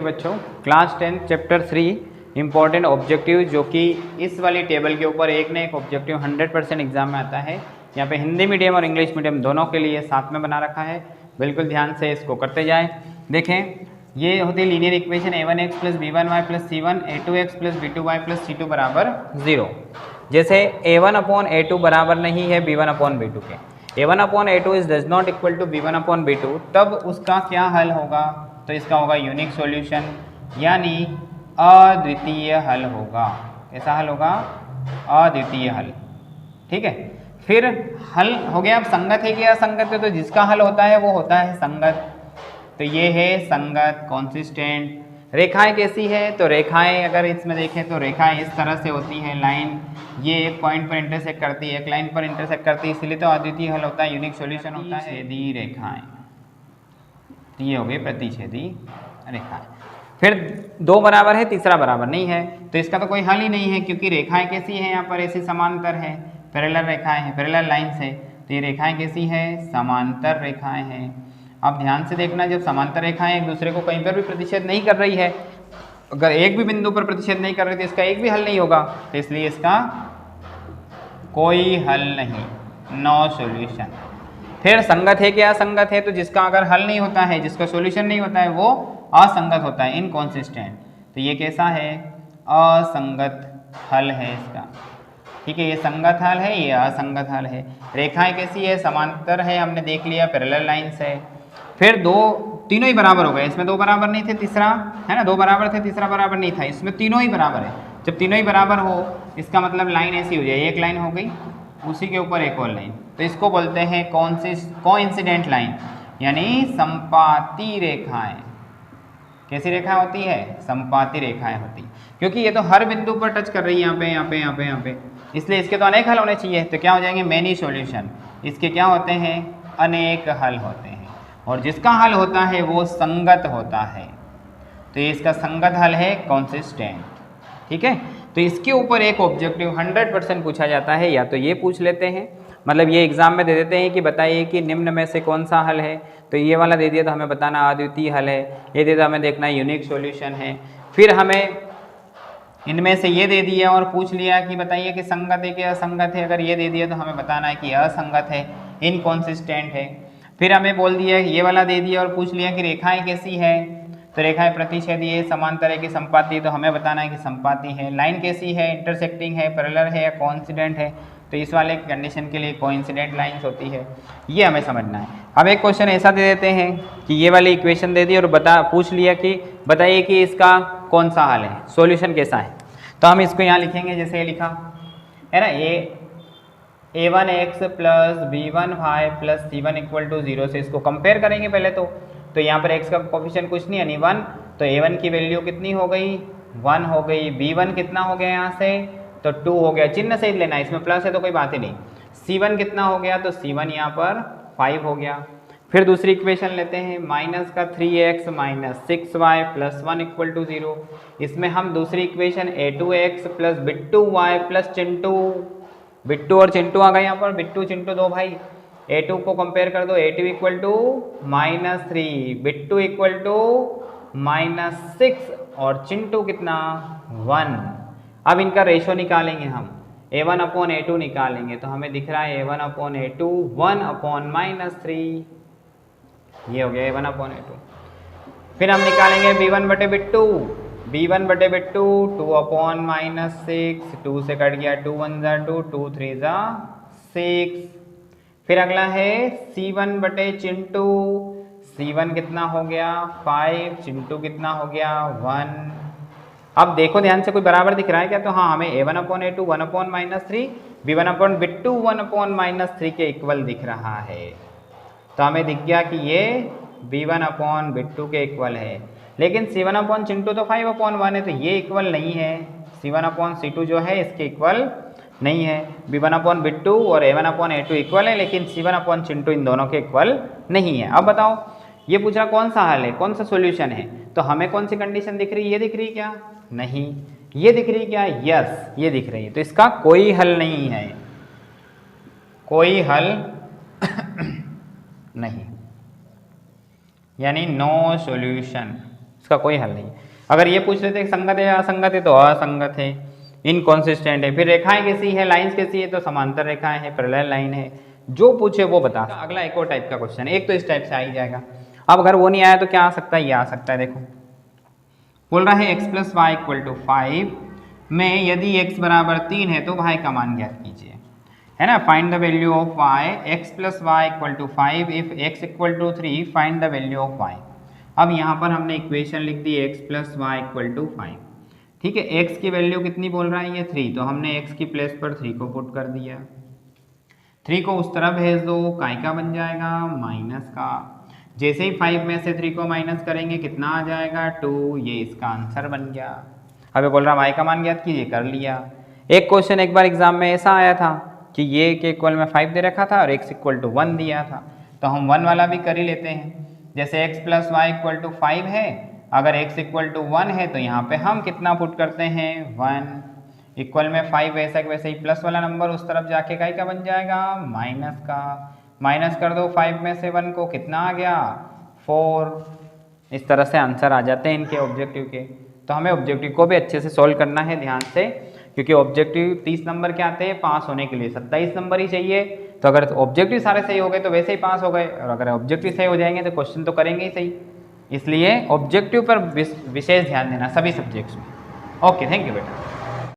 बच्चों class 10 chapter 3 important objective, जो कि इस वाली टेबल के ऊपर एक ना एक ऑब्जेक्टिव 100% एग्जाम में आता है। यहाँ पे हिंदी मीडियम और इंग्लिश मीडियम दोनों के लिए साथ में बना रखा है। बिल्कुल ध्यान से इसको करते जाएं। देखें, ये होती है linear equation a1x plus b1y plus c1 a2x plus b2y plus c2 बराबर 0। जैसे a1 अपॉन a2 बराबर नहीं है b1 अपॉन b2 के, a1 upon a2 is does not equal to b1 upon b2, तब उसका क्या हल होगा? तो इसका होगा यूनिक सॉल्यूशन, यानी अद्वितीय हल होगा। कैसा हल होगा? अद्वितीय हल। ठीक है, फिर हल हो गया। अब संगत है कि असंगत है? तो जिसका हल होता है वो होता है संगत। तो ये है संगत, कॉन्सिस्टेंट। रेखाएं कैसी है? तो रेखाएं अगर इसमें देखें तो रेखाएं इस तरह से होती है। लाइन ये एक पॉइंट पर इंटरसेक्ट करती है, एक लाइन पर इंटरसेक्ट करती है, इसलिए तो अद्वितीय हल होता है, यूनिक सॉल्यूशन होता है। प्रतिच्छेदी रेखाएं, तो ये हो गई प्रतिच्छेदी रेखाएं। फिर दो बराबर है, तीसरा बराबर नहीं है, तो इसका तो कोई हल ही नहीं है, क्योंकि रेखाएं कैसी हैं? यहाँ पर ऐसी समांतर है, पैरेलल रेखाएं हैं, पैरेलल लाइंस है। तो ये रेखाएं कैसी है? समांतर रेखाएं हैं। अब ध्यान से देखना, जब समांतर रेखाएं एक दूसरे को कहीं पर भी प्रतिच्छेद नहीं कर रही है, अगर एक भी बिंदु पर प्रतिच्छेद नहीं कर रही तो इसका एक भी हल नहीं होगा, तो इसलिए इसका कोई हल नहीं, नो सॉल्यूशन। फिर संगत है कि असंगत है? तो जिसका अगर हल नहीं होता है, जिसका सॉल्यूशन नहीं होता है, वो असंगत होता है, इनकॉन्सिस्टेंट। तो ये कैसा है? असंगत हल है इसका। ठीक है, ये संगत हल है, ये असंगत हल है। रेखाएं कैसी है? समांतर है, हमने देख लिया, पैरेलल लाइंस है। फिर दो, तीनों ही बराबर हो गए। इसमें दो बराबर नहीं थे, तीसरा है ना, दो बराबर थे, तीसरा बराबर नहीं था। इसमें तीनों ही बराबर है। जब तीनों ही बराबर हो, इसका मतलब लाइन ऐसी हो जाए, एक लाइन हो गई, उसी के ऊपर एक और लाइन, तो इसको बोलते हैं कोइंसिडेंट लाइन, यानी संपाती रेखाएं। कैसी रेखा होती है? संपाती रेखाएं होती, क्योंकि ये तो हर बिंदु पर टच कर रही है, यहाँ पे यहाँ पे यहाँ पे यहाँ पे, इसलिए इसके तो अनेक हल होने चाहिए। तो क्या हो जाएंगे? Many solution. इसके क्या होते हैं? अनेक हल होते हैं, और जिसका हल होता है वो संगत होता है। तो ये इसका संगत हल है, कॉन्सिस्टेंट। ठीक है, तो इसके ऊपर एक ऑब्जेक्टिव 100% पूछा जाता है, या तो ये पूछ लेते हैं, मतलब ये एग्जाम में दे देते हैं कि बताइए कि निम्न में से कौन सा हल है। तो ये वाला दे दिया तो हमें बताना अद्वितीय हल है, ये दे दिया हमें देखना यूनिक सॉल्यूशन है। फिर हमें इनमें से ये दे दिया और पूछ लिया कि बताइए कि संगत है कि असंगत है। अगर ये दे दिया तो हमें बताना है कि असंगत है, इनकॉन्सिस्टेंट है। फिर हमें बोल दिया, ये वाला दे दिया और पूछ लिया कि रेखाएं कैसी है? तो रेखाएं प्रतिच्छेदी है, समांतर है कि संपाती है? तो हमें बताना है कि संपाती है। लाइन कैसी है? इंटरसेक्टिंग है, पैरेलल है या कोइंसिडेंट है? तो इस वाले कंडीशन के लिए कोइंसिडेंट लाइंस होती है, ये हमें समझना है। अब एक क्वेश्चन ऐसा दे देते हैं कि ये वाली इक्वेशन दे दी और पूछ लिया कि बताइए कि इसका कौन सा हल है, सॉल्यूशन कैसा है। तो हम इसको यहाँ लिखेंगे, जैसे ये लिखा है ना, a1x plus b1y plus c1 equal to 0 से इसको कंपेयर करेंगे पहले तो यहाँ पर x का कोफिशिएंट कुछ नहीं, यानी 1, तो a1 की वैल्यू कितनी हो गई? 1 हो गई। b1 कितना हो गया यहाँ से? तो 2 हो गया। चिन्ह सही लेना, इसमें प्लस है तो कोई बात ही नहीं। c1 कितना हो गया? तो c1 यहाँ पर 5 हो गया। फिर दूसरी इक्वेशन लेते हैं, माइनस का 3x minus 6y plus 1 equal to 0। इसमें हम दूसरी equation a2x plus b2y plus Chintu, Bittu और चिंटू आ गए यहाँ पर, बिट्टू चिंटू दो भाई, a2 को कंपेयर कर दो, a2 equal to -3, b two equal to -6 और चिंटू कितना? 1। अब इनका रेशो निकालेंगे हम, a1 अपॉन a2 निकालेंगे, तो हमें दिख रहा है a1 अपॉन a2 1 अपॉन -3, ये हो गया a1 अपॉन a2। फिर हम निकालेंगे b1 बटे बिट्टू, b1 बटे बिट्टू 2 अपॉन -6, 2 से कट गया, 2 1 ज़ा 2, 2 3 ज़ा 6। फिर अगला है c1 बटे चिंटू, c1 कितना हो गया? 5, चिंटू कितना हो गया? 1। अब देखो ध्यान से, कोई बराबर दिख रहा है क्या? तो हाँ, हमें a1 upon a2 1 upon -3, b1 upon Bittu 1 upon -3 के इक्वल दिख रहा है। तो हमें दिख गया कि ये b1 अपॉन बिट्टू के इक्वल है, लेकिन c1 अपॉन चिंटू तो 5 अपॉन 1 है, तो ये इक्वल नहीं है। c1 अपॉन c2 जो है इसके इक्वल नहीं है। b1 अपॉन बिट्टू और a1 अपॉन a2 इक्वल है, लेकिन c1 अपॉन चिंटू इन दोनों के इक्वल नहीं है। अब बताओ, ये पूछ रहा कौन सा हल है, कौन सा सॉल्यूशन है, तो हमें कौन सी कंडीशन दिख रही है? ये दिख रही क्या? नहीं। ये दिख रही क्या? यस, ये दिख रही है। तो इसका कोई हल नहीं है, कोई हल नहीं, यानी नो सॉल्यूशन। इसका कोई हल नहीं। अगर ये पूछ लेते संगत है या असंगत है तो असंगत है, इनकॉन्सिस्टेंट है। फिर रेखाएं कैसी है, लाइंस कैसी है, तो समांतर रेखाएं है, पैरेलल लाइन है, जो पूछे वो बता। अगला एक और टाइप का क्वेश्चन, एक तो इस टाइप से आ ही जाएगा। अब अगर वो नहीं आया तो क्या आ सकता है, ये आ सकता है। देखो बोल रहा है x + y = 5 में यदि x बराबर 3 है तो y का मान ज्ञात कीजिए, है ना। Find the value of y, x + y = 5 if x = 3 find the value of y। अब यहाँ पर हमने इक्वेशन लिख दी x + y = 5, ठीक है। x की वैल्यू कितनी बोल रहा है, ये 3, तो हमने x की प्लेस पर 3 को पुट कर दिया। 3 को उस तरफ भेज दो, काय का बन जाएगा, माइनस का। जैसे ही 5 में से 3 को माइनस करेंगे कितना आ जाएगा, 2, ये इसका आंसर बन गया। अब बोल रहा y का मान ज्ञात कीजिए, कर लिया। एक क्वेश्चन एक बार एग्जाम में ऐसा आया था कि ये के इक्वल में 5 दे रखा था और x = 1 दिया था, तो हम 1 वाला भी कर ही लेते हैं। जैसे x + y = 5 है, अगर x = 1 है तो यहाँ पे हम कितना पुट करते हैं, 1 इक्वल में 5, वैसा वैसे ही प्लस वाला नंबर उस तरफ जाके काय का बन जाएगा, माइनस का। माइनस कर दो 5 में से 1 को, कितना आ गया, 4। इस तरह से आंसर आ जाते हैं इनके ऑब्जेक्टिव के। तो हमें ऑब्जेक्टिव को भी अच्छे से सोल्व करना है ध्यान से, क्योंकि ऑब्जेक्टिव 30 नंबर के आते हैं, पास होने के लिए 27 नंबर ही चाहिए। तो अगर ऑब्जेक्टिव सारे सही हो गए तो वैसे ही पास हो गए, और अगर ऑब्जेक्टिव सही हो जाएंगे तो क्वेश्चन तो करेंगे ही सही। इसलिए ऑब्जेक्टिव पर विशेष ध्यान देना सभी सब्जेक्ट्स में। ओके, थैंक यू बेटा।